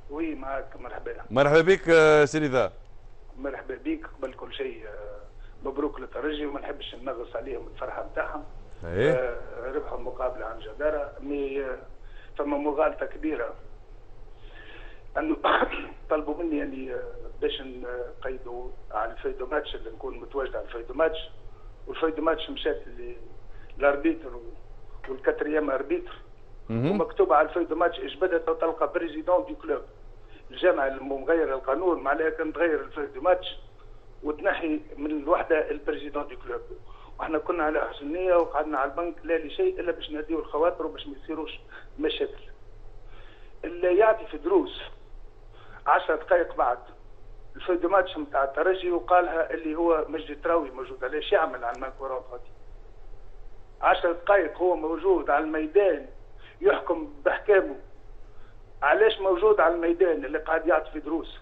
وي معك. مرحبا. مرحبا بك سي رضا. مرحبا بك. قبل كل شيء مبروك للترجي، وما نحبش ننغص عليهم الفرحه نتاعهم. ربحوا المقابله عن جداره، مي فما مغالطه كبيره انه طلبوا مني اني باش نقيدوا على الفيدو ماتش اللي نكون متواجد على الفيدو ماتش، والفيدو ماتش مشات للاربيتر والكاتريام اربيتر، ومكتوب على الفيدو ماتش اجبدت تلقى بريزيدون دي كلوب. الجامعه المغير القانون معناها كان تغير الفيدو ماتش وتنحي من الوحده البريزيدون دي كلوب، واحنا كنا على حسن نيه وقعدنا على البنك لا لشيء الا باش نهديوا الخواطر وباش ما يصيروش مشاكل. اللي يعطي في دروس 10 دقائق بعد الفيدو ماتش نتاع الترجي وقالها اللي هو مجدي تراوي موجود، علاش يعمل على المنكورات هذه؟ 10 دقائق هو موجود على الميدان يحكم باحكامه، علاش موجود على الميدان اللي قاعد يعطي في دروس؟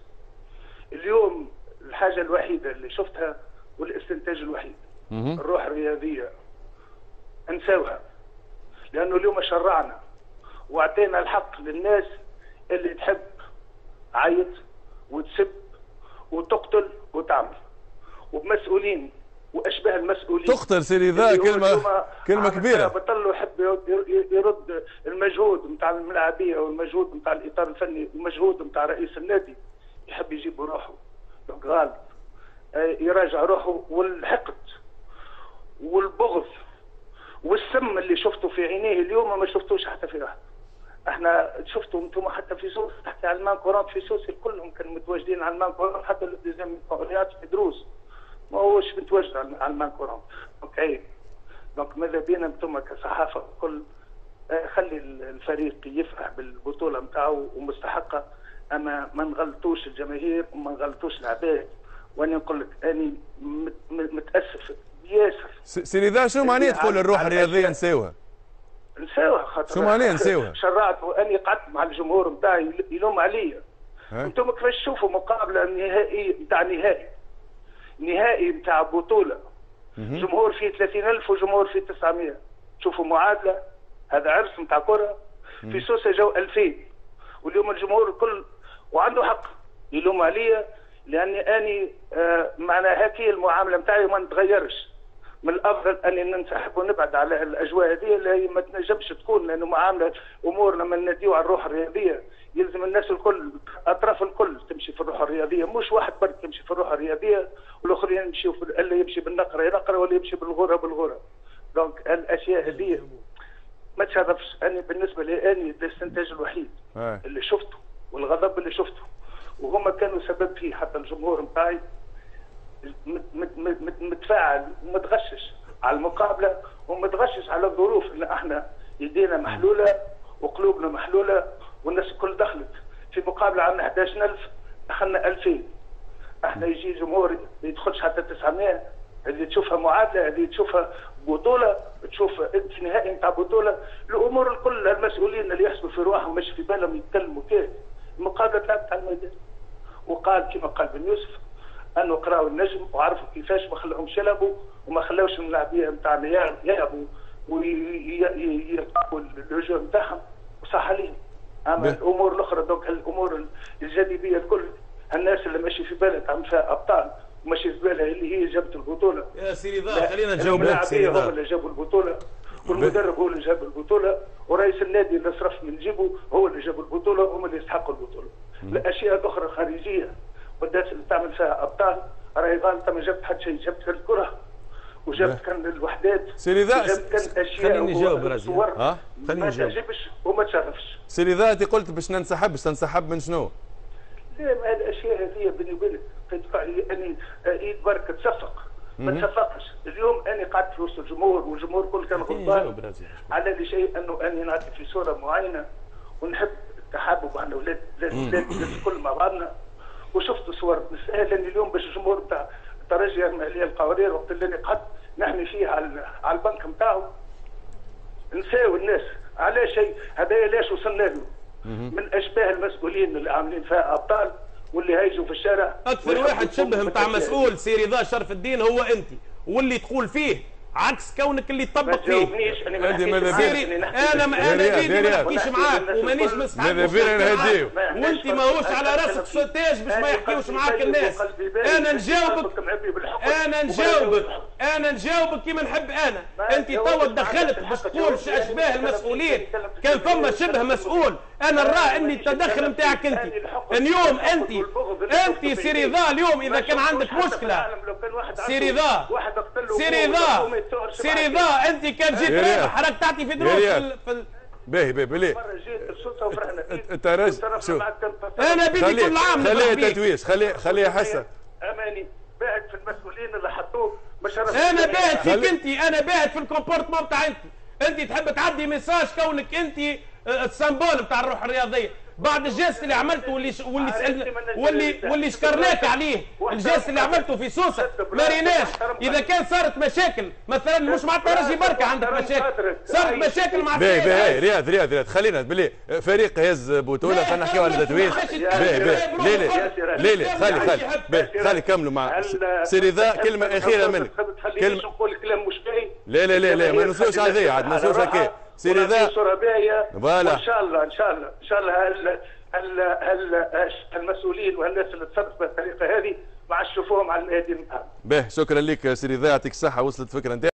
اليوم الحاجه الوحيده اللي شفتها والاستنتاج الوحيد الروح الرياضيه نساوها، لانه اليوم شرعنا واعطينا الحق للناس اللي تحب عيط وتسب وتقتل وتعمل، وبمسؤولين واشباه المسؤولين. تقتل سيدي ذا كلمه كبيره. بطلوا يحب يرد المجهود نتاع الملاعبيه والمجهود نتاع الاطار الفني والمجهود نتاع رئيس النادي، يحب يجيب روحه غالب، يراجع روحه. والحقد والبغض والسم اللي شفته في عينيه اليوم ما شفتوش حتى في واحد. احنا شفتوا انتم حتى في سوس، حتى على المان كورانت في سوس كلهم كانوا متواجدين على المان كورانت، حتى الالتزام في دروس ما هوش متواجد على المان كورانت. دونك عيب. دونك ماذا بينا انتم كصحافه كل خلي الفريق يفرح بالبطوله نتاعو ومستحقه، اما ما نغلطوش الجماهير وما نغلطوش العباد. وانا نقول لك اني متاسف ياسر. سي رضا شنو معناه تقول الروح الرياضيه نساوها؟ نساوها خاطر شو معناه نساوها؟ شرعت واني قعدت مع الجمهور نتاعي يلوم عليا. انتم كيفاش تشوفوا مقابله نهائي نتاع نهائي نتاع بطوله جمهور فيه 30,000 وجمهور فيه 900، تشوفوا معادله؟ هذا عرس نتاع كره. في سوسه جو 2000 واليوم الجمهور الكل وعنده حق يلوم عليا، لاني اني معناها هكي المعامله نتاعي وما نتغيرش. من الافضل اني ننسحب ونبعد على الاجواء هذه اللي هي ما تنجمش تكون، لانه معامله امور لما نديو على الروح الرياضيه يلزم الناس الكل اطراف الكل تمشي في الروح الرياضيه، مش واحد برك يمشي في الروح الرياضيه والاخرين يمشيوا اللي يمشي بالنقره ينقره واللي يمشي بالغره بالغره. دونك الاشياء هذه ما تشرفش. اني بالنسبه لي اني الاستنتاج الوحيد اللي شفته والغضب اللي شفته وهما كانوا سبب فيه، حتى الجمهور نتاعي متفاعل ومتغشش على المقابله ومتغشش على الظروف اللي احنا يدينا محلوله وقلوبنا محلوله والناس الكل دخلت في مقابله. عندنا 11,000 دخلنا 2000. احنا يجي جمهور ما يدخلش حتى 900. اللي تشوفها معادله، اللي تشوفها بطوله، تشوف في نهائي نتاع بطوله. الامور الكل المسؤولين اللي يحسبوا في رواحهم مش في بالهم يتكلموا كيف. المقابله تلعبت على الميدان وقال كما قال بن يوسف انه قراوا النجم وعرفوا كيفاش ما خلاهمش يلعبوا وما خلاوش اللاعبيه نتاعنا يلعبوا ويلعبوا الهجوم نتاعهم وصح عليهم. اما الامور الاخرى دوك الامور الجاذبيه الكل، الناس اللي ماشي في بالها تعمل فيها ابطال وماشي في بالها اللي هي جابت البطوله. يا سي رضا خلينا نجاوبك. سي رضا هم اللي جابوا البطوله والمدرب هو اللي جاب البطوله ورئيس النادي اللي صرف من جيبه هو اللي جاب البطوله وهم اللي يستحقوا البطوله. الاشياء الاخرى خارجيه والناس اللي تعمل فيها ابطال راهي غلطه. ما جبت حتى شيء، جبت الكره وجبت كان الوحدات سي رضا خليني نجاوب راسي. خليني نجاوب. ما تعجبش وما تشرفش. سي رضا انت قلت باش ننسحب، باش تنسحب من شنو؟ لا هذه الاشياء هذه بيني وبينك اني ايد برك تصفق ما تصفقش. اليوم اني قعدت في وسط الجمهور والجمهور كل كان غضبان على هذا شيء انه اني نعطي في صوره معينه ونحب التحابب وحنا ولاد الكل مع بعضنا. وشفت صور نسال اني اليوم باش الجمهور بتاع الترجي يرمي عليه القوارير وقت اللي قعدت نحمي فيه على البنك نتاعو. نساو الناس على شيء هذا ليش وصلنا له من اشباه المسؤولين اللي عاملين فيها ابطال واللي هيجوا في الشارع. اكثر واحد شبه نتاع مسؤول سي رضا شرف الدين هو انت، واللي تقول فيه عكس كونك اللي تطبق فيه. انا فيديو ما نحكيش معاك ومانيش مسحب وانت ماهوش على راسك سوتاج باش ما يحكيوش معاك الناس. انا نجاوبك كيما نحب انا. انت توا تدخلت باش تقول اشباه المسؤولين كان ثم شبه مسؤول. انا نرى اني التدخل نتاعك انت اليوم انت سي رضا اليوم اذا كان عندك مشكله سي رضا انت كان جيت رايح حضرتك تعطي في دروس في باهي ليه؟ انت راجل شوف انا بدي كل عام خليه تتويش خليه حسن. اماني باعت في المسؤولين اللي حطوه انا باعت فيك انت. انا باعت في الكومبورتمون بتاع انت تحب تعدي ميساج كونك انت السمبول بتاع الروح الرياضيه بعد الجيست اللي عملته واللي شكرناك عليه. الجيست اللي عملته في سوسه ما ريناش. اذا كان صارت مشاكل مثلا مش مع الترجي بركه عندك مشاكل صارت مشاكل مع رياض خلينا بلي فريق هز بطوله خلينا نحكيو على التتويج. خلي كملوا مع سي رضا. كلمه اخيره منك. كلمه نقول كلام مش باهي. لا ما نوصلوش على ذي عاد ما نوصلوش هكا سي رضا. فوالا ان شاء الله المسؤولين والناس اللي تصرف بالطريقه هذه ما عادش نشوفوهم على الميادين. شكرا لك سي رضا يعطيك الصحه. وصلت فكره انت.